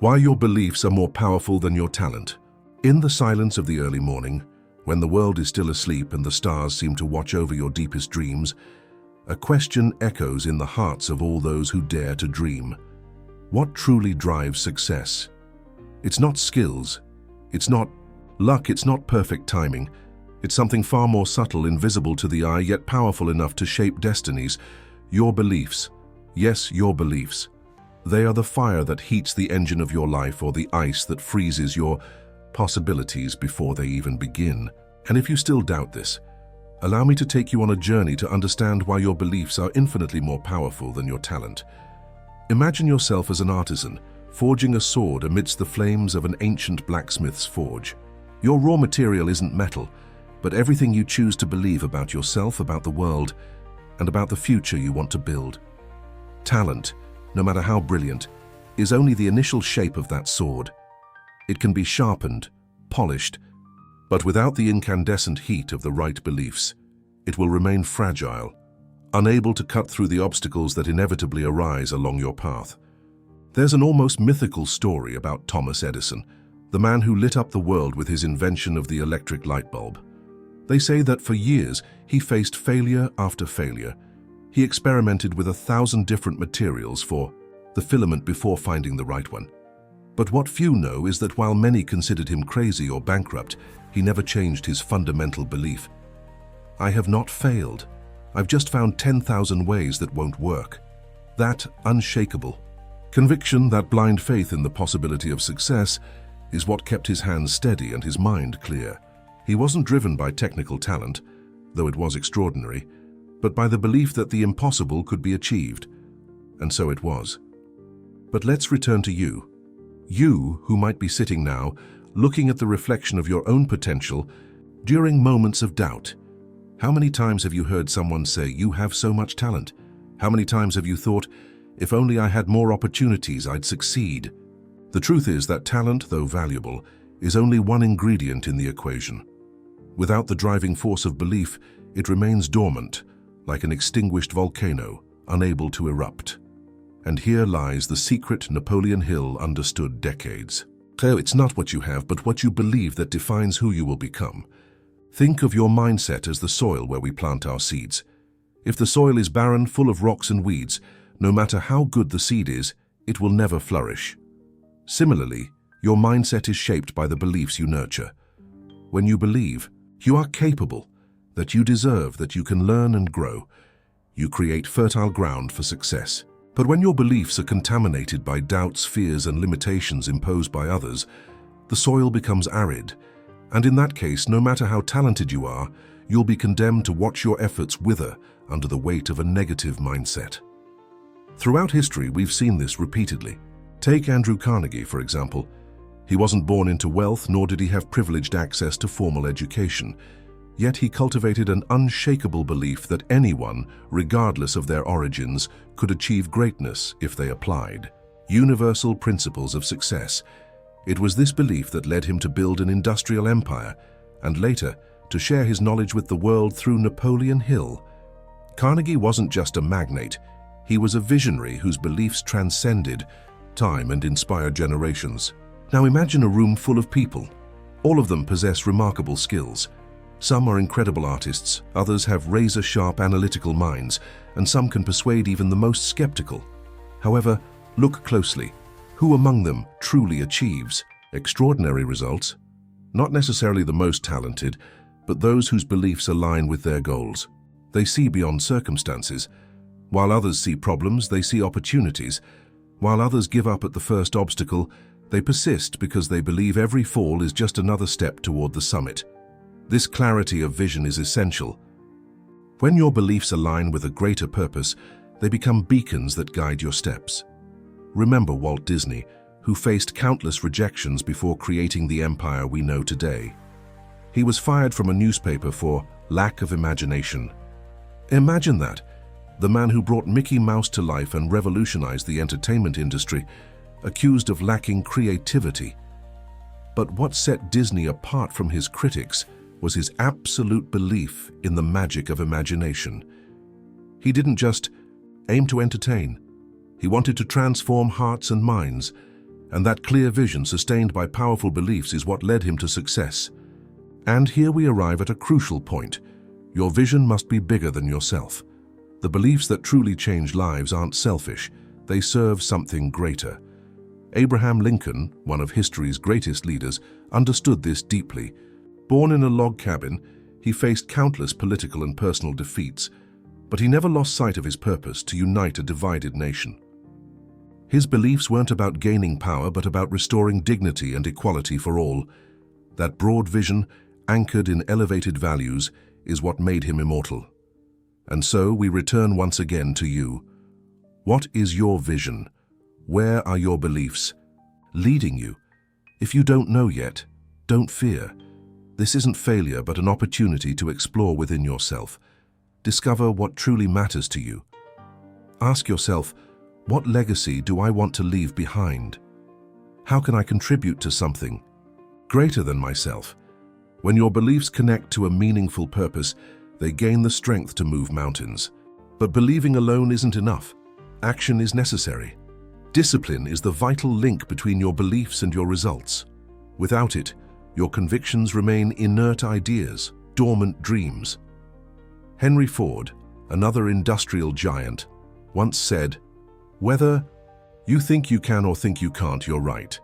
Why your beliefs are more powerful than your talent. In the silence of the early morning, when the world is still asleep and the stars seem to watch over your deepest dreams, a question echoes in the hearts of all those who dare to dream. What truly drives success? It's not skills. It's not luck. It's not perfect timing. It's something far more subtle, invisible to the eye, yet powerful enough to shape destinies. Your beliefs. Yes, your beliefs. They are the fire that heats the engine of your life, or the ice that freezes your possibilities before they even begin. And if you still doubt this, allow me to take you on a journey to understand why your beliefs are infinitely more powerful than your talent. Imagine yourself as an artisan, forging a sword amidst the flames of an ancient blacksmith's forge. Your raw material isn't metal, but everything you choose to believe about yourself, about the world, and about the future you want to build. Talent, no matter how brilliant, is only the initial shape of that sword. It can be sharpened, polished, but without the incandescent heat of the right beliefs, it will remain fragile, unable to cut through the obstacles that inevitably arise along your path. There's an almost mythical story about Thomas Edison, the man who lit up the world with his invention of the electric light bulb. They say that for years he faced failure after failure. He experimented with 1,000 different materials for the filament before finding the right one. But what few know is that while many considered him crazy or bankrupt, he never changed his fundamental belief. I have not failed. I've just found 10,000 ways that won't work. That unshakable conviction, that blind faith in the possibility of success, is what kept his hands steady and his mind clear. He wasn't driven by technical talent, though it was extraordinary, but by the belief that the impossible could be achieved. And so it was. But let's return to you. You who might be sitting now, looking at the reflection of your own potential during moments of doubt. How many times have you heard someone say, "You have so much talent"? How many times have you thought, "If only I had more opportunities, I'd succeed"? The truth is that talent, though valuable, is only one ingredient in the equation. Without the driving force of belief, it remains dormant, like an extinguished volcano, unable to erupt. And here lies the secret Napoleon Hill understood decades. So it's not what you have, but what you believe that defines who you will become. Think of your mindset as the soil where we plant our seeds. If the soil is barren, full of rocks and weeds, no matter how good the seed is, it will never flourish. Similarly, your mindset is shaped by the beliefs you nurture. When you believe you are capable, that you deserve, that you can learn and grow, you create fertile ground for success. But when your beliefs are contaminated by doubts, fears, and limitations imposed by others, the soil becomes arid. And in that case, no matter how talented you are, you'll be condemned to watch your efforts wither under the weight of a negative mindset. Throughout history, we've seen this repeatedly. Take Andrew Carnegie, for example. He wasn't born into wealth, nor did he have privileged access to formal education. Yet he cultivated an unshakable belief that anyone, regardless of their origins, could achieve greatness if they applied. Universal principles of success. It was this belief that led him to build an industrial empire, and later, to share his knowledge with the world through Napoleon Hill. Carnegie wasn't just a magnate. He was a visionary whose beliefs transcended time and inspired generations. Now imagine a room full of people. All of them possess remarkable skills. Some are incredible artists, others have razor-sharp analytical minds, and some can persuade even the most skeptical. However, look closely. Who among them truly achieves extraordinary results? Not necessarily the most talented, but those whose beliefs align with their goals. They see beyond circumstances. While others see problems, they see opportunities. While others give up at the first obstacle, they persist because they believe every fall is just another step toward the summit. This clarity of vision is essential. When your beliefs align with a greater purpose, they become beacons that guide your steps. Remember Walt Disney, who faced countless rejections before creating the empire we know today. He was fired from a newspaper for lack of imagination. Imagine that. The man who brought Mickey Mouse to life and revolutionized the entertainment industry, accused of lacking creativity. But what set Disney apart from his critics was his absolute belief in the magic of imagination. He didn't just aim to entertain. He wanted to transform hearts and minds. And that clear vision, sustained by powerful beliefs, is what led him to success. And here we arrive at a crucial point. Your vision must be bigger than yourself. The beliefs that truly change lives aren't selfish. They serve something greater. Abraham Lincoln, one of history's greatest leaders, understood this deeply. Born in a log cabin, he faced countless political and personal defeats, but he never lost sight of his purpose to unite a divided nation. His beliefs weren't about gaining power, but about restoring dignity and equality for all. That broad vision, anchored in elevated values, is what made him immortal. And so we return once again to you. What is your vision? Where are your beliefs leading you? If you don't know yet, don't fear. This isn't failure, but an opportunity to explore within yourself. Discover what truly matters to you. Ask yourself, what legacy do I want to leave behind? How can I contribute to something greater than myself? When your beliefs connect to a meaningful purpose, they gain the strength to move mountains. But believing alone isn't enough. Action is necessary. Discipline is the vital link between your beliefs and your results. Without it, your convictions remain inert ideas, dormant dreams. Henry Ford, another industrial giant, once said, "Whether you think you can or think you can't, you're right."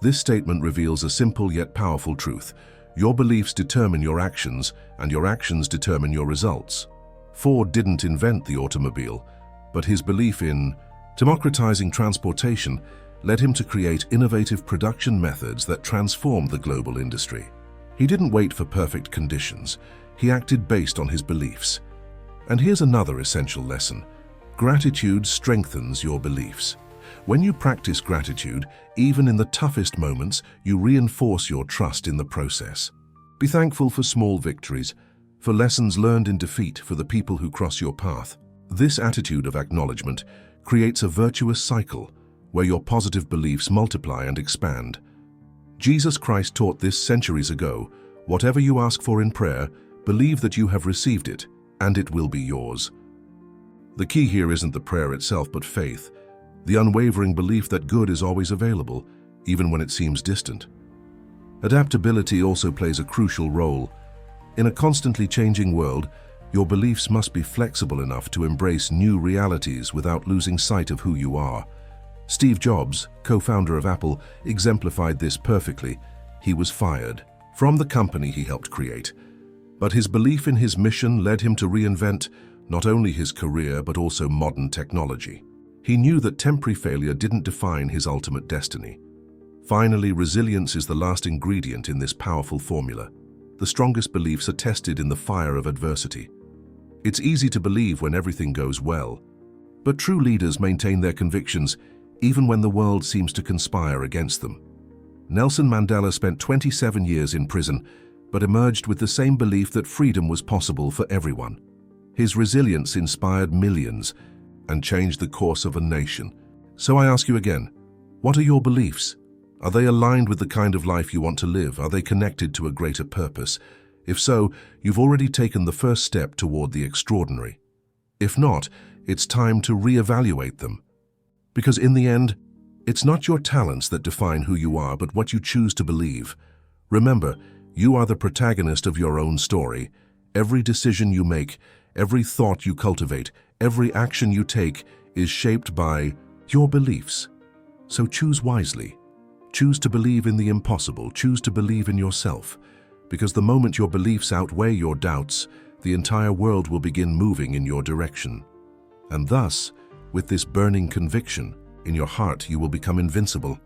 This statement reveals a simple yet powerful truth. Your beliefs determine your actions, and your actions determine your results. Ford didn't invent the automobile, but his belief in democratizing transportation led him to create innovative production methods that transformed the global industry. He didn't wait for perfect conditions. He acted based on his beliefs. And here's another essential lesson. Gratitude strengthens your beliefs. When you practice gratitude, even in the toughest moments, you reinforce your trust in the process. Be thankful for small victories, for lessons learned in defeat, for the people who cross your path. This attitude of acknowledgement creates a virtuous cycle where your positive beliefs multiply and expand. Jesus Christ taught this centuries ago. Whatever you ask for in prayer, believe that you have received it, and it will be yours. The key here isn't the prayer itself, but faith, the unwavering belief that good is always available, even when it seems distant. Adaptability also plays a crucial role. In a constantly changing world, your beliefs must be flexible enough to embrace new realities without losing sight of who you are. Steve Jobs, co-founder of Apple, exemplified this perfectly. He was fired from the company he helped create, but his belief in his mission led him to reinvent not only his career but also modern technology. He knew that temporary failure didn't define his ultimate destiny. Finally, resilience is the last ingredient in this powerful formula. The strongest beliefs are tested in the fire of adversity. It's easy to believe when everything goes well, but true leaders maintain their convictions even when the world seems to conspire against them. Nelson Mandela spent 27 years in prison, but emerged with the same belief that freedom was possible for everyone. His resilience inspired millions and changed the course of a nation. So I ask you again, what are your beliefs? Are they aligned with the kind of life you want to live? Are they connected to a greater purpose? If so, you've already taken the first step toward the extraordinary. If not, it's time to reevaluate them. Because in the end, it's not your talents that define who you are, but what you choose to believe. Remember, you are the protagonist of your own story. Every decision you make, every thought you cultivate, every action you take is shaped by your beliefs. So choose wisely. Choose to believe in the impossible. Choose to believe in yourself. Because the moment your beliefs outweigh your doubts, the entire world will begin moving in your direction. And thus, with this burning conviction in your heart, you will become invincible.